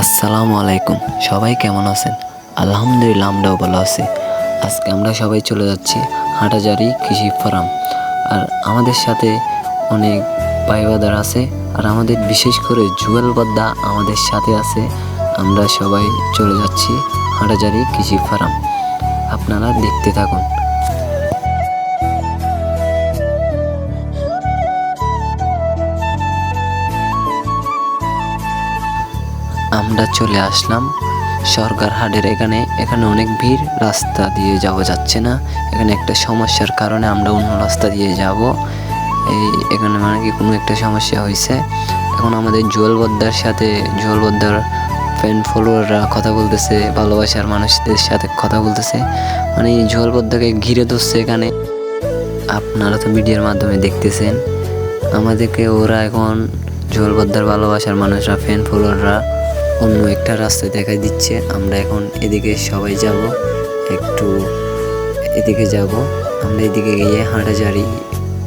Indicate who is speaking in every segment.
Speaker 1: আসসালামু আলাইকুম। সবাই কেমন আছেন? আলহামদুলিল্লাহ, আমরাও ভালো আছি। আজকে আমরা সবাই চলে যাচ্ছি হাটাজারি কৃষি ফার্ম। আর আমাদের সাথে অনেক ভাইবাদার আছে, আর আমাদের বিশেষ করে জুয়েল বদ্দা আমাদের সাথে আছে। আমরা সবাই চলে যাচ্ছি হাটাজারি কৃষি ফার্ম। আপনারা দেখতে থাকুন। আমরা চলে আসলাম সরকার হাটের এখানে অনেক ভিড়, রাস্তা দিয়ে যাওয়া যাচ্ছে না। এখানে একটা সমস্যার কারণে আমরা অন্য রাস্তা দিয়ে যাব। এখানে মানে কি কোনো একটা সমস্যা হয়েছে। এখন আমাদের জুয়েল বদ্দার সাথে জুয়েল বদ্দার ফ্যান ফলোয়াররা কথা বলতেছে, ভালোবাসার মানুষদের সাথে কথা বলতেছে, মানে জুয়েল বদ্দাকে ঘিরে ধরছে এখানে। আপনারা তো মিডিয়ার মাধ্যমে দেখতেছেন। আমাদেরকে ওরা এখন জুয়েল বদ্দার ভালোবাসার মানুষরা, ফ্যান ফলোয়াররা অন্য একটা রাস্তায় দেখাই দিচ্ছে। আমরা এখন এদিকে সবাই যাব, একটু এদিকে যাব। আমরা এদিকে গিয়ে হাটাজারি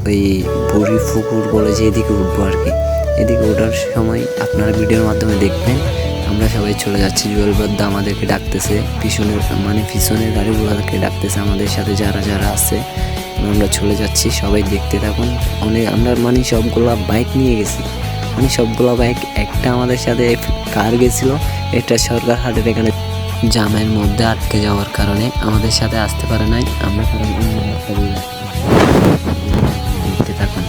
Speaker 1: ওই বুড়ি পুকুর বলে যে এদিকে উঠবো আর কি। এদিকে ওঠার সময় আপনারা ভিডিওর মাধ্যমে দেখবেন। আমরা সবাই চলে যাচ্ছি। জুয়েল বদ্দা আমাদেরকে ডাকতেছে, পিছনের গাড়িগুলোকে ডাকতেছে আমাদের সাথে যারা যারা আছে। আমরা চলে যাচ্ছি, সবাই দেখতে থাকুন। আমরা সবগুলা বাইক নিয়ে গেছি, সবগুলো বাইক। একটা আমাদের সাথে কার গেছিল, এটা সরকার হাটের এখানে জামের মধ্যে আটকে যাওয়ার কারণে আমাদের সাথে আসতে পারে নাই। আমরা দেখতে থাকুন।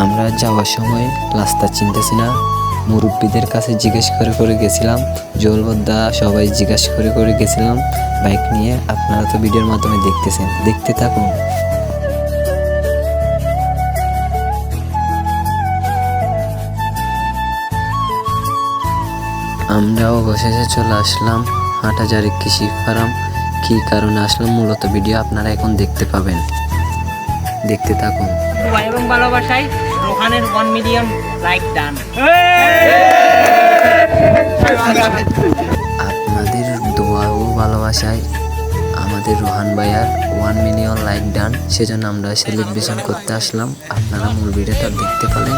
Speaker 1: আমরা যাওয়ার সময় রাস্তা চিনতেছি না, মুরব্বীদের কাছে জিজ্ঞেস করে গেছিলাম। জুয়েল বদ্দা সবাই জিজ্ঞেস করে গেছিলাম বাইক নিয়ে। আপনারা তো ভিডিওর মাধ্যমে দেখতেছেন, দেখতে থাকুন। আমরাও অবশেষে চলে আসলাম হাটাজারি কৃষি ফার্ম। কী কারণে আসলাম মূলত ভিডিও আপনারা এখন দেখতে পাবেন, দেখতে থাকুন।
Speaker 2: এবং ভালোবাসায় রোহানের 1 মিলিয়ন লাইক ডান।
Speaker 1: আপনাদের দোয়া ও ভালোবাসায় আমাদের রোহান ভাইয়ার 1 মিলিয়ন লাইক ডান, সেজন্য আমরা সেলিব্রেশন করতে আসলাম। আপনারা মূল ভিডিওটা দেখতে পারেন।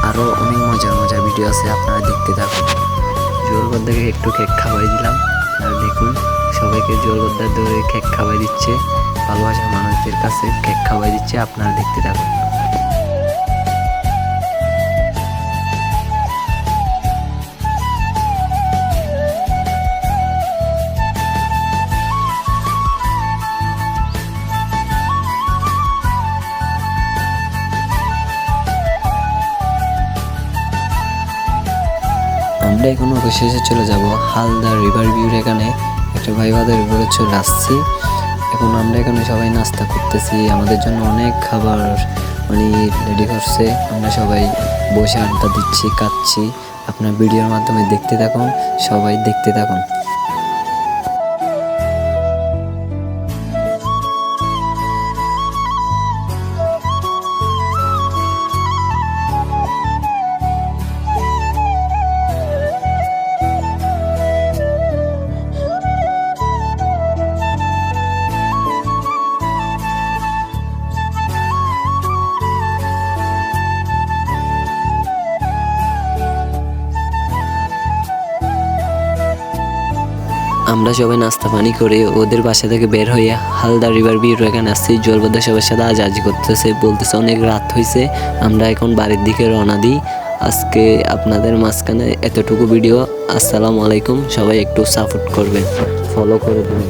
Speaker 1: আরও অনেক মজার ভিডিও আছে, আপনারা দেখতে থাকুন। জুয়েল বদ্দাকে একটু কেক খাওয়াই দিলাম, আর দেখুন সবাইকে জুয়েল বদ্দার দৌড়ে কেক খাওয়াই দিচ্ছে, ভালোবাসার মানুষদের কাছে কেক খাওয়াই দিচ্ছে। আপনারা দেখতে থাকুন। আমরা এখন অবশেষে চলে যাব হালদা রিভার ভিউর। এখানে একটা ভাইবাদের উপরে চলে আসছি। এখন আমরা এখানে সবাই নাস্তা করতেছি, আমাদের জন্য অনেক খাবার রেডি করছে। আমরা সবাই বসে আড্ডা দিচ্ছি, খাচ্ছি। আপনার ভিডিওর মাধ্যমে দেখতে থাকুন, সবাই দেখতে থাকুন। আমরা সবাই নাস্তা পানি করে ওদের বাসা থেকে বের হয়ে হালদা রিভার ভিউর এখানে আসছি। জুয়েল বদ্দা সবার সাথে আজাজি করতেছে, বলতেছে অনেক রাত হয়েছে, আমরা এখন বাড়ির দিকে রওনা দিই। আজকে আপনাদের মাঝখানে এতটুকু ভিডিও। আসসালামু আলাইকুম। সবাই একটু সাপোর্ট করবেন, ফলো করে দেবেন।